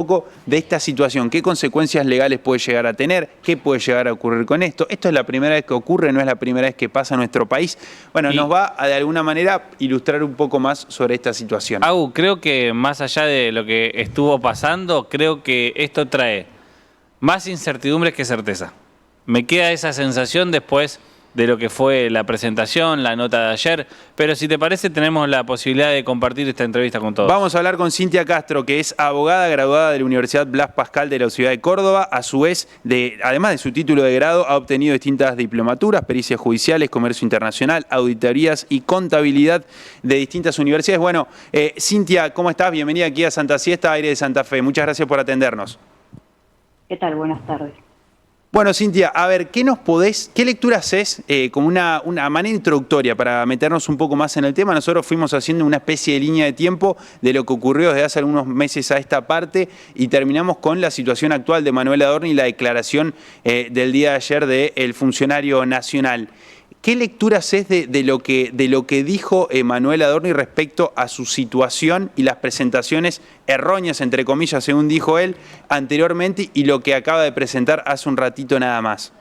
poco de esta situación, qué consecuencias legales puede llegar a tener, qué puede llegar a ocurrir con esto. Esto es la primera vez que ocurre, no es la primera vez que pasa en nuestro país. Bueno, nos va a de alguna manera ilustrar un poco más sobre esta situación. Agu, creo que más allá de lo que estuvo pasando, creo que esto trae más incertidumbres que certeza. Me queda esa sensación después de lo que fue la presentación, la nota de ayer, pero si te parece tenemos la posibilidad de compartir esta entrevista con todos. Vamos a hablar con Cintia Castro, que es abogada graduada de la Universidad Blas Pascal de la ciudad de Córdoba. A su vez, además de su título de grado, ha obtenido distintas diplomaturas, pericias judiciales, comercio internacional, auditorías y contabilidad de distintas universidades. Bueno, Cintia, ¿cómo estás? Bienvenida aquí a Santa Siesta, Aire de Santa Fe. Muchas gracias por atendernos. ¿Qué tal? Buenas tardes. Bueno, Cintia, a ver, ¿qué lectura haces como una manera introductoria para meternos un poco más en el tema? Nosotros fuimos haciendo una especie de línea de tiempo de lo que ocurrió desde hace algunos meses a esta parte y terminamos con la situación actual de Manuel Adorni y la declaración del día de ayer del funcionario nacional. ¿Qué lectura haces de lo que dijo Manuel Adorni respecto a su situación y las presentaciones erróneas, entre comillas, según dijo él, anteriormente y lo que acaba de presentar hace un ratito nada más?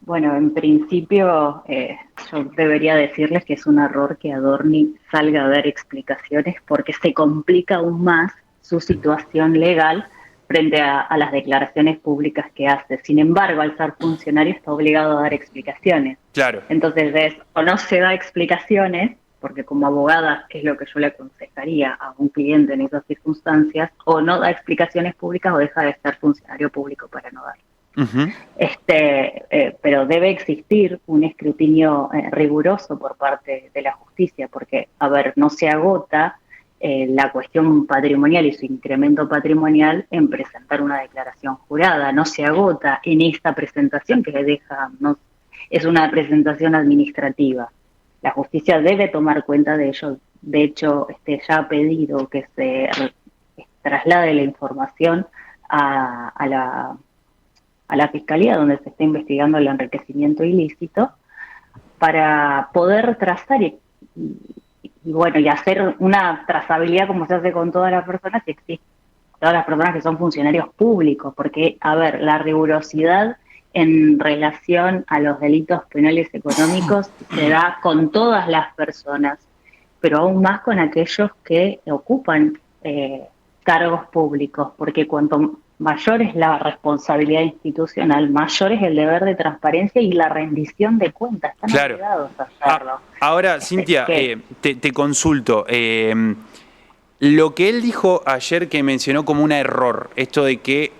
Bueno, en principio yo debería decirles que es un error que Adorni salga a dar explicaciones porque se complica aún más su situación legal frente a las declaraciones públicas que hace. Sin embargo, al ser funcionario está obligado a dar explicaciones. Claro. Entonces, o no se da explicaciones, porque como abogada es lo que yo le aconsejaría a un cliente en esas circunstancias, o no da explicaciones públicas o deja de ser funcionario público para no dar. Pero debe existir un escrutinio riguroso por parte de la justicia, porque, a ver, no se agota la cuestión patrimonial y su incremento patrimonial en presentar una declaración jurada, no se agota en esta presentación que le deja, no, es una presentación administrativa. La justicia debe tomar cuenta de ello. De hecho, ya ha pedido que se traslade la información a la Fiscalía, donde se está investigando el enriquecimiento ilícito, para poder trazar y hacer una trazabilidad como se hace con todas las personas que existen, todas las personas que son funcionarios públicos, porque, a ver, la rigurosidad en relación a los delitos penales económicos se da con todas las personas, pero aún más con aquellos que ocupan cargos públicos, porque cuanto mayor es la responsabilidad institucional, mayor es el deber de transparencia y la rendición de cuentas. Están obligados a hacerlo. Ahora, Cintia, te consulto. Lo que él dijo ayer, que mencionó como un error, esto de que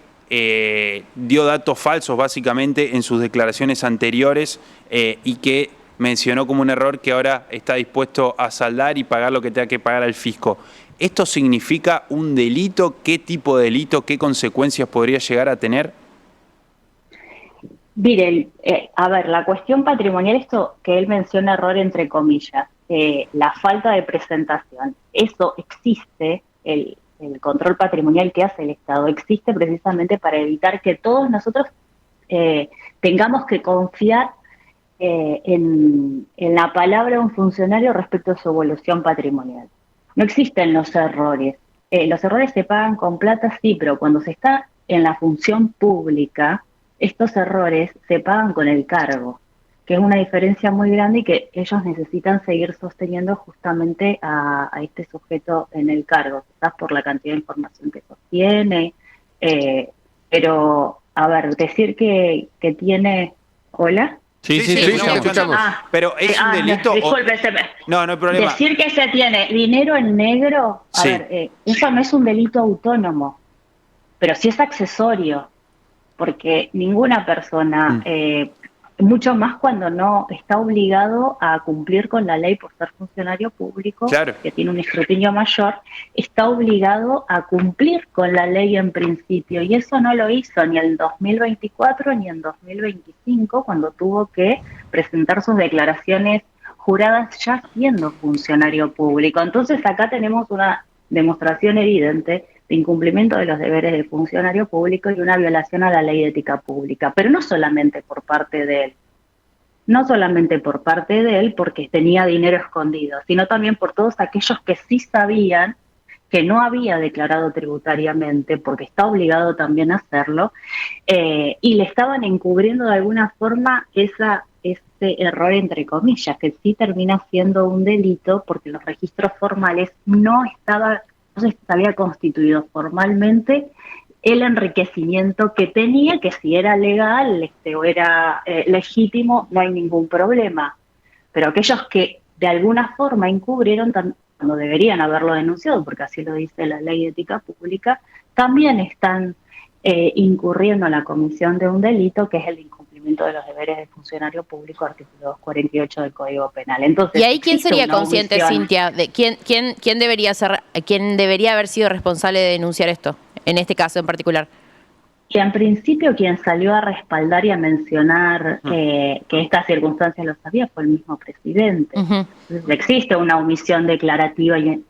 dio datos falsos básicamente en sus declaraciones anteriores y que mencionó como un error que ahora está dispuesto a saldar y pagar lo que tenga que pagar al fisco. ¿Esto significa un delito? ¿Qué tipo de delito? ¿Qué consecuencias podría llegar a tener? Miren, a ver, la cuestión patrimonial, esto que él menciona error entre comillas, la falta de presentación, eso existe, el control patrimonial que hace el Estado, existe precisamente para evitar que todos nosotros tengamos que confiar en la palabra de un funcionario respecto a su evolución patrimonial. No existen los errores. Los errores se pagan con plata, sí, pero cuando se está en la función pública, estos errores se pagan con el cargo, que es una diferencia muy grande y que ellos necesitan seguir sosteniendo justamente a este sujeto en el cargo, quizás por la cantidad de información que sostiene, pero, a ver, decir que tiene... ¿Hola? Sí, escuchamos. Pero es un delito. Disculpe, no hay problema. Decir que se tiene dinero en negro, a ver, eso no es un delito autónomo, pero sí es accesorio, porque ninguna persona, mucho más cuando no está obligado a cumplir con la ley por ser funcionario público, que tiene un escrutinio mayor, está obligado a cumplir con la ley en principio, y eso no lo hizo ni en 2024 ni en 2025, cuando tuvo que presentar sus declaraciones juradas ya siendo funcionario público. Entonces acá tenemos una demostración evidente de incumplimiento de los deberes del funcionario público y una violación a la ley de ética pública, pero no solamente por parte de él, porque tenía dinero escondido, sino también por todos aquellos que sí sabían que no había declarado tributariamente, porque está obligado también a hacerlo, y le estaban encubriendo de alguna forma este error entre comillas, que sí termina siendo un delito porque los registros formales no se había constituido formalmente el enriquecimiento que tenía, que si era legal o era legítimo, no hay ningún problema. Pero aquellos que de alguna forma encubrieron, cuando deberían haberlo denunciado, porque así lo dice la ley de ética pública, también están incurriendo en la comisión de un delito que es el incumplimiento de los deberes de funcionario público, artículo 248 del Código Penal. Entonces, ¿y ahí quién sería consciente, Cintia, de quién debería haber sido responsable de denunciar esto, en este caso en particular? Que en principio quien salió a respaldar y a mencionar que estas circunstancias lo sabía fue el mismo presidente. Entonces, existe una omisión declarativa y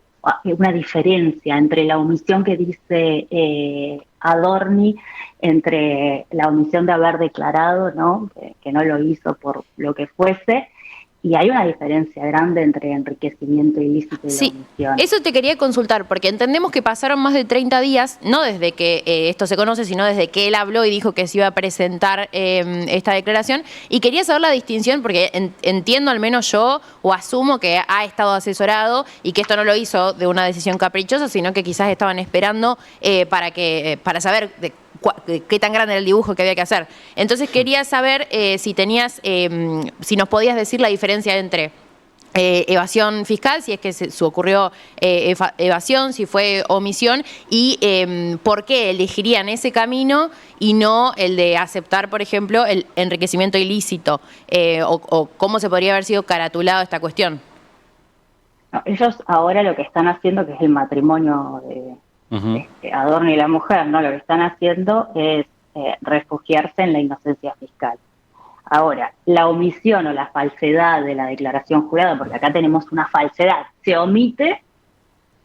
una diferencia entre la omisión que dice Adorni, entre la omisión de haber declarado, ¿no? Que no lo hizo por lo que fuese, y hay una diferencia grande entre enriquecimiento ilícito y la omisión. Eso te quería consultar, porque entendemos que pasaron más de 30 días, no desde que esto se conoce, sino desde que él habló y dijo que se iba a presentar esta declaración. Y quería saber la distinción, porque entiendo, al menos yo, o asumo que ha estado asesorado y que esto no lo hizo de una decisión caprichosa, sino que quizás estaban esperando para saber qué tan grande era el dibujo que había que hacer. Entonces quería saber si nos podías decir la diferencia entre evasión fiscal, si es que se ocurrió evasión, si fue omisión, y por qué elegirían ese camino y no el de aceptar, por ejemplo, el enriquecimiento ilícito, o cómo se podría haber sido caratulado esta cuestión. No, ellos ahora lo que están haciendo, que es el matrimonio de Adorno y la mujer, ¿no? Lo que están haciendo es refugiarse en la inocencia fiscal. Ahora, la omisión o la falsedad de la declaración jurada, porque acá tenemos una falsedad, se omite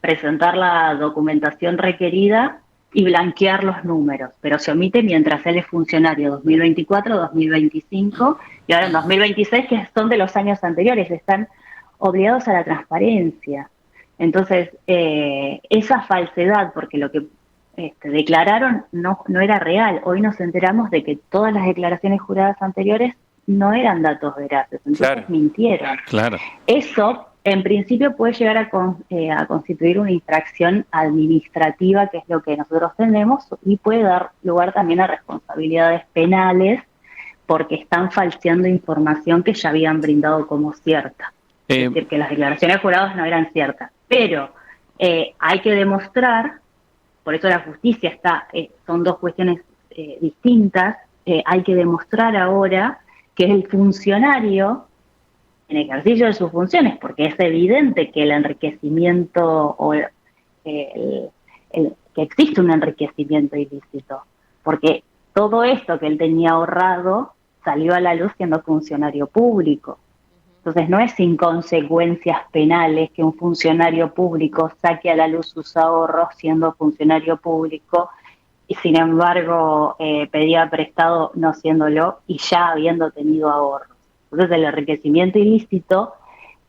presentar la documentación requerida y blanquear los números, pero se omite mientras él es funcionario 2024, 2025 y ahora en 2026, que son de los años anteriores, están obligados a la transparencia. Entonces, esa falsedad, porque lo que declararon no era real. Hoy nos enteramos de que todas las declaraciones juradas anteriores no eran datos veraces, entonces mintieron. Claro. Eso, en principio, puede llegar a constituir una infracción administrativa, que es lo que nosotros tenemos, y puede dar lugar también a responsabilidades penales, porque están falseando información que ya habían brindado como cierta. Es decir, que las declaraciones juradas no eran ciertas. Pero hay que demostrar, por eso la justicia son dos cuestiones distintas, hay que demostrar ahora que es el funcionario en ejercicio de sus funciones, porque es evidente que el enriquecimiento que existe un enriquecimiento ilícito, porque todo esto que él tenía ahorrado salió a la luz siendo funcionario público. Entonces no es sin consecuencias penales que un funcionario público saque a la luz sus ahorros siendo funcionario público y sin embargo pedía prestado no siéndolo y ya habiendo tenido ahorros. Entonces el enriquecimiento ilícito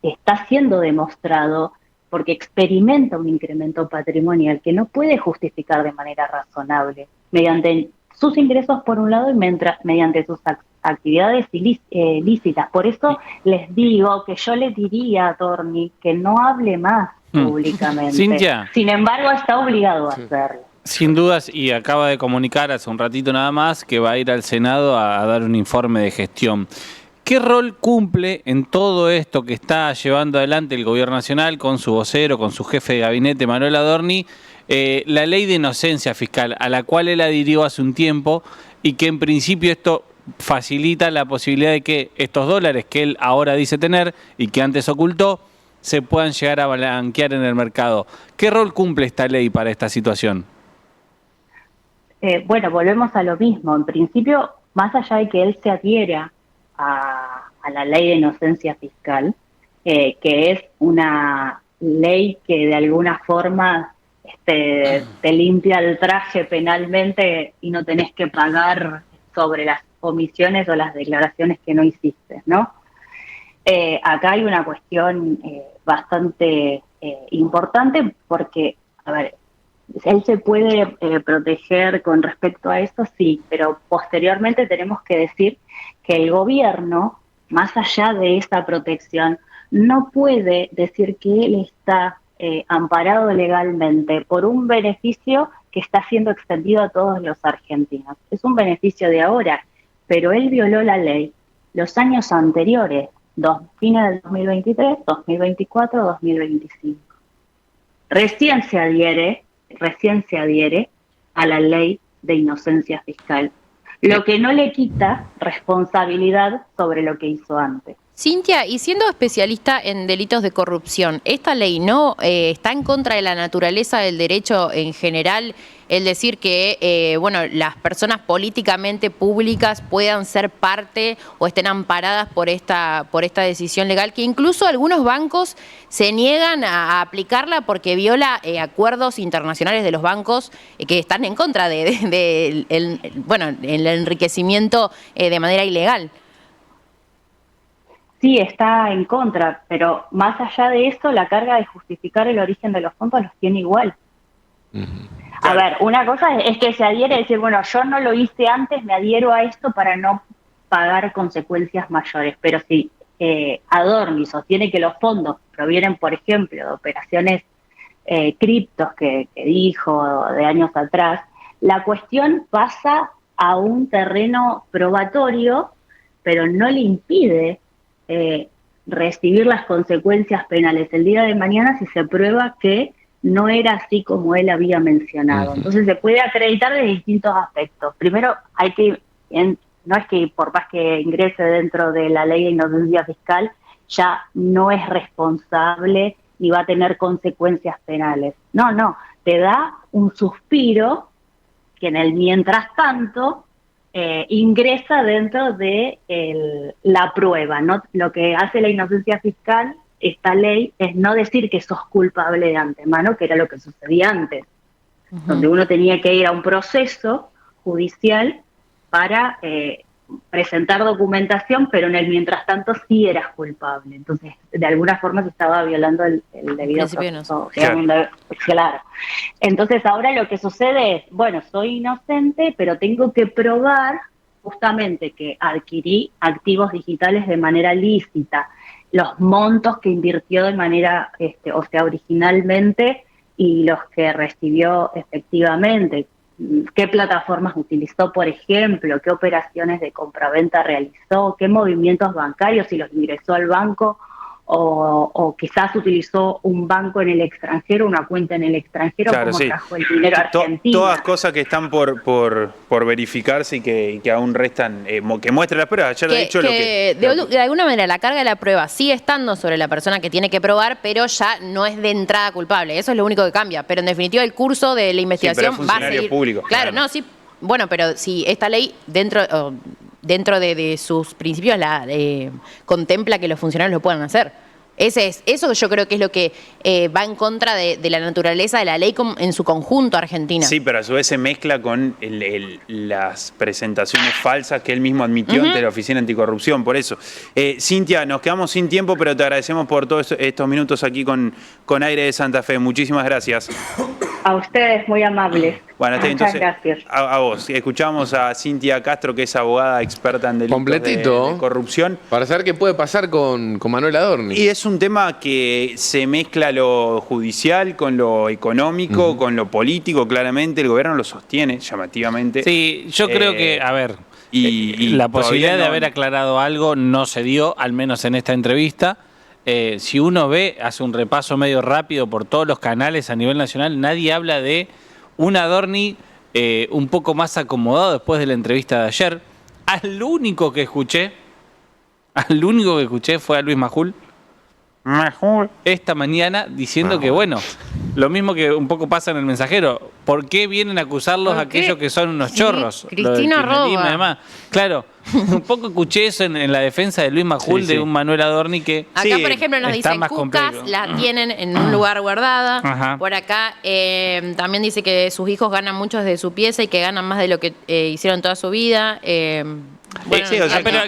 está siendo demostrado porque experimenta un incremento patrimonial que no puede justificar de manera razonable mediante sus ingresos por un lado y mediante sus actividades ilícitas. Por eso les digo que yo le diría a Adorni que no hable más públicamente. Cintia. Sin embargo, está obligado a hacerlo. Sin dudas, y acaba de comunicar hace un ratito nada más que va a ir al Senado a dar un informe de gestión. ¿Qué rol cumple en todo esto que está llevando adelante el Gobierno Nacional con su vocero, con su jefe de gabinete, Manuel Adorni, la ley de inocencia fiscal, a la cual él adhirió hace un tiempo y que en principio esto facilita la posibilidad de que estos dólares que él ahora dice tener y que antes ocultó se puedan llegar a blanquear en el mercado? ¿Qué rol cumple esta ley para esta situación? Bueno, volvemos a lo mismo. En principio, más allá de que él se adhiera a la ley de inocencia fiscal, que es una ley que de alguna forma te limpia el traje penalmente y no tenés que pagar sobre las omisiones o las declaraciones que no hiciste, ¿no? Acá hay una cuestión bastante importante porque A ver, él se puede proteger con respecto a eso, sí, pero posteriormente tenemos que decir que el gobierno, más allá de esa protección, no puede decir que él está amparado legalmente por un beneficio que está siendo extendido a todos los argentinos. Es un beneficio de ahora, pero él violó la ley los años anteriores, fines del 2023, 2024, 2025. Recién se adhiere a la ley de inocencia fiscal, lo que no le quita responsabilidad sobre lo que hizo antes. Cintia, y siendo especialista en delitos de corrupción, ¿esta ley no está en contra de la naturaleza del derecho en general? El decir que las personas políticamente públicas puedan ser parte o estén amparadas por esta decisión legal, que incluso algunos bancos se niegan a aplicarla porque viola acuerdos internacionales de los bancos que están en contra el enriquecimiento de manera ilegal. Sí, está en contra, pero más allá de eso, la carga de justificar el origen de los fondos los tiene igual. A ver, una cosa es que se adhiere a decir, bueno, yo no lo hice antes, me adhiero a esto para no pagar consecuencias mayores, pero si Adorni sostiene que los fondos provienen, por ejemplo, de operaciones criptos que dijo de años atrás, la cuestión pasa a un terreno probatorio, pero no le impide recibir las consecuencias penales el día de mañana si se prueba que no era así como él había mencionado. Entonces se puede acreditar de distintos aspectos. Primero, no es que por más que ingrese dentro de la ley de inocencia fiscal, ya no es responsable ni va a tener consecuencias penales. No, te da un suspiro que en el mientras tanto ingresa dentro de la prueba, ¿no? Lo que hace la inocencia fiscal, esta ley, es no decir que sos culpable de antemano, que era lo que sucedía antes, donde uno tenía que ir a un proceso judicial para presentar documentación, pero en el mientras tanto sí eras culpable. Entonces, de alguna forma se estaba violando el debido proceso. Claro. Entonces, ahora lo que sucede es, bueno, soy inocente, pero tengo que probar justamente que adquirí activos digitales de manera lícita, los montos que invirtió de manera, originalmente, y los que recibió efectivamente, qué plataformas utilizó, por ejemplo, qué operaciones de compraventa realizó, qué movimientos bancarios, si los ingresó al banco o quizás utilizó un banco en el extranjero, una cuenta en el extranjero, claro, cómo trajo el dinero a Argentina. Todas cosas que están por verificarse y que aún restan, que muestre las pruebas. Ayer de hecho de alguna manera la carga de la prueba sigue estando sobre la persona que tiene que probar, pero ya no es de entrada culpable. Eso es lo único que cambia. Pero en definitiva el curso de la investigación va a seguir. Público, claro, no, sí. Bueno, pero si esta ley dentro de sus principios contempla que los funcionarios lo puedan hacer. Eso yo creo que es lo que va en contra de la naturaleza de la ley en su conjunto argentina. Sí, pero a su vez se mezcla con las presentaciones falsas que él mismo admitió ante la Oficina Anticorrupción. Por eso, Cintia, nos quedamos sin tiempo, pero te agradecemos por todos estos minutos aquí con Aire de Santa Fe. Muchísimas gracias. A ustedes, muy amables. Bueno, muchas gracias. A vos. Escuchamos a Cintia Castro, que es abogada experta en delitos de corrupción. Para saber qué puede pasar con Manuel Adorni. Y es un tema que se mezcla lo judicial con lo económico, con lo político, claramente. El gobierno lo sostiene llamativamente. Sí, yo creo que, a ver, la posibilidad de haber aclarado algo no se dio, al menos en esta entrevista. Si uno hace un repaso medio rápido por todos los canales a nivel nacional, nadie habla de un Adorni un poco más acomodado después de la entrevista de ayer. Al único que escuché fue a Luis Majul esta mañana diciendo que, bueno, lo mismo que un poco pasa en El Mensajero, ¿por qué vienen a acusarlos aquellos que son unos chorros? Cristina roba. Claro, un poco escuché eso en la defensa de Luis Majul, de un Manuel Adorni que acá, por ejemplo, nos dicen Cucas la tienen en un lugar guardada. Ajá. Por acá también dice que sus hijos ganan mucho desde su pieza y que ganan más de lo que hicieron toda su vida. Pero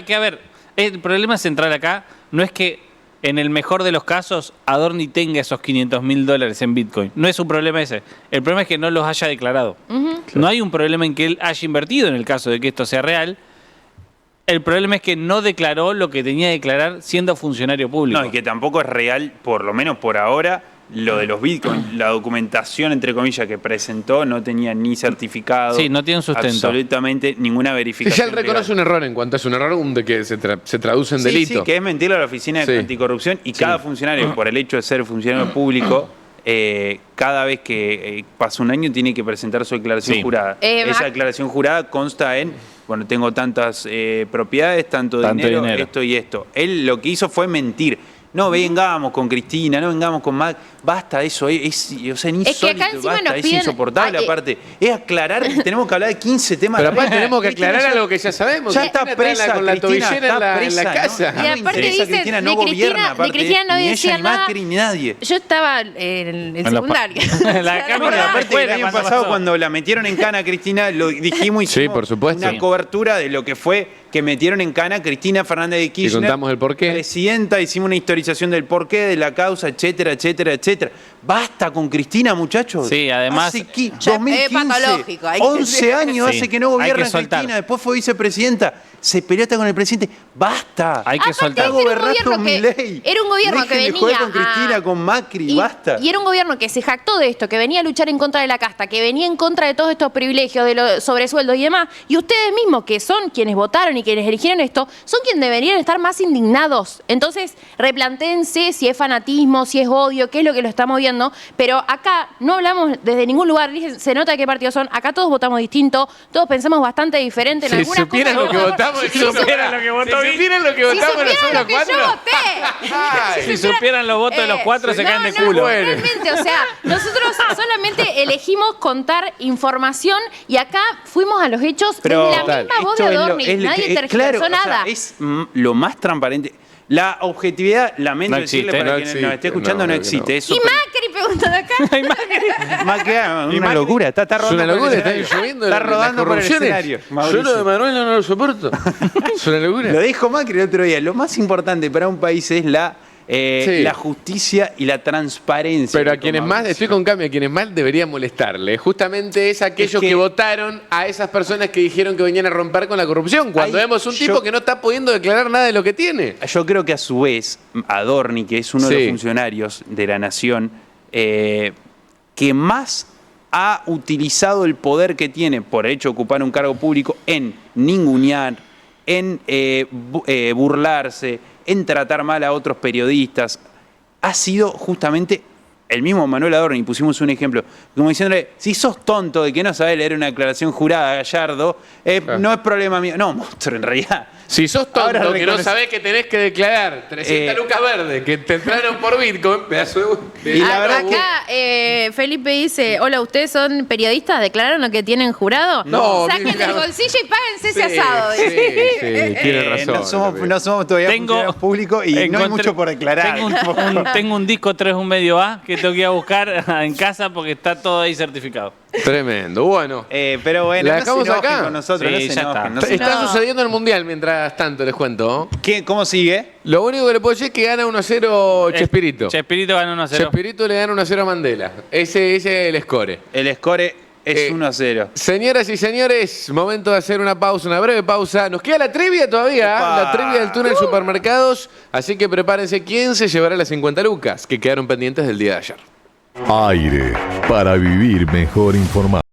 que, a ver, el problema central acá no es que en el mejor de los casos, Adorni tenga esos $500.000 en Bitcoin. No es un problema ese. El problema es que no los haya declarado. No hay un problema en que él haya invertido en el caso de que esto sea real. El problema es que no declaró lo que tenía que declarar siendo funcionario público. No, y que tampoco es real, por lo menos por ahora, lo de los Bitcoin. La documentación, entre comillas, que presentó no tenía ni certificado. Sí, no tiene un sustento. Absolutamente ninguna Sí, verificación. ya él reconoce un error en cuanto es un error de que se traduce en delito. Sí, que es mentirle a la oficina de Sí. anticorrupción y cada funcionario, por el hecho de ser funcionario público, cada vez que pasa un año tiene que presentar su declaración Sí. jurada. Esa declaración jurada consta en, bueno, tengo tantas propiedades, tanto dinero, esto y esto. Él lo que hizo fue mentir. No vengamos con Cristina, no vengamos con Mac. Basta eso, o sea, ni Es que acá encima basta, nos es piden- insoportable. Aparte, es aclarar que tenemos que hablar de 15 temas. Pero a la vez. aparte tenemos que Cristina aclarar ya- algo que ya sabemos. Ya está Cristina presa, con la Cristina tobillera está en la presa, casa. ¿no? Y aparte interesa, dice, Cristina no de gobierna, Cristina, aparte, de Cristina no ni ella, decía ni nada. Macri, ni nadie. Yo estaba en secundaria. La No, Cámara aparte, el Escuela, año cuando pasado, pasó. cuando la metieron en cana a Cristina, lo dijimos, Sí, hicimos por supuesto. una cobertura de lo que fue que metieron en cana a Cristina Fernández de Kirchner. contamos el porqué. Presidenta, hicimos una historización del porqué, de la causa, etcétera, etcétera, etcétera. Basta con Cristina, muchachos. Sí, además- Hace Ya, 2015, patológico, hay que 11 años Sí, hace que no hay gobierna que soltar. Cristina, después fue vicepresidenta, se peleó hasta con el presidente. Basta. Hay que Aparte, soltar. Está era un gobernando gobierno que- Milei. era un gobierno que Dejen de joder venía con Cristina, a- con Macri, basta. Y era un gobierno que se jactó de esto, que venía a luchar en contra de la casta, que venía en contra de todos estos privilegios, de los sobresueldos y demás. Y ustedes mismos, que son quienes votaron y quienes eligieron esto, son quienes deberían estar más indignados. Entonces, replantéense si es fanatismo, si es odio, qué es lo que lo está moviendo. Pero acá no hablamos desde ningún lugar, dicen, se nota qué partidos son. Acá todos votamos distinto, todos pensamos bastante diferente en Si algunas supieran cosas. lo que votamos, Si supieran lo que votó si supieran lo que Si votamos supieran nosotros lo que yo cuatro. voté. Ay. Si supieran los votos de los cuatro, se caen de no, culo. realmente, o sea, nosotros solamente elegimos contar información y acá fuimos a los hechos Pero desde la misma voz de esto es Adorni. Nadie tergiversó claro, o sea, nada. es lo más transparente. La objetividad, lamento No decirle existe, para no quienes existe, nos esté escuchando, no, no no, existe. no. Eso Y Macri preguntando acá. Macri, una Macri- locura. Está Es rodando una por locura, el está escenario. lloviendo Está las rodando por el corrupciones. escenario. Yo lo de Mauricio. Manuel no lo soporto. Es una locura. Lo dijo Macri el otro día. Lo más importante para un país es Sí. la justicia y la transparencia. Pero a dijo quienes más, Mauricio. estoy con cambio, a quienes más debería molestarle, justamente es aquellos Es que- que votaron a esas personas que dijeron que venían a romper con la corrupción, cuando Ahí vemos un yo- tipo que no está pudiendo declarar nada de lo que tiene. Yo creo que a su vez, Adorni, que es uno de Sí. los funcionarios de la nación, que más ha utilizado el poder que tiene por hecho de ocupar un cargo público en ningunear, en burlarse, en tratar mal a otros periodistas, ha sido justamente el mismo Manuel Adorni. Pusimos un ejemplo, como diciéndole, si sos tonto de que no sabés leer una declaración jurada, Gallardo, no es problema mío. No, monstruo, en realidad. Si sos Ahora tonto que no reconoce- sabés que tenés que declarar 300 lucas verdes que te entraron por Bitcoin, pedazo de... Y la verdad que- Acá Felipe dice, hola, ¿ustedes son periodistas? ¿Declararon lo que tienen jurado? No, Saquen del claro. bolsillo y páguense ese Sí, asado. sí, sí, tiene razón. No somos todavía funcionarios públicos y no hay encontré- mucho por declarar. Tengo un disco 3.1/2A que tengo que ir a buscar en casa porque está todo ahí certificado. Tremendo, bueno. Pero bueno, ¿La no dejamos se enojen acá? con nosotros, Sí, no se ya está. enojen, no se Está enojen. sucediendo en el Mundial mientras tanto, les cuento. ¿Cómo sigue? Lo único que le puedo decir es que gana 1-0 Chespirito. Chespirito ganó 1-0. Chespirito le gana 1-0 a Mandela. Ese es el score. El score es 1-0. Señoras y señores, momento de hacer una pausa, una breve pausa. Nos queda la trivia todavía, Opa. la trivia del túnel supermercados. Así que prepárense quién se llevará las 50 lucas que quedaron pendientes del día de ayer. Aire para vivir mejor informado.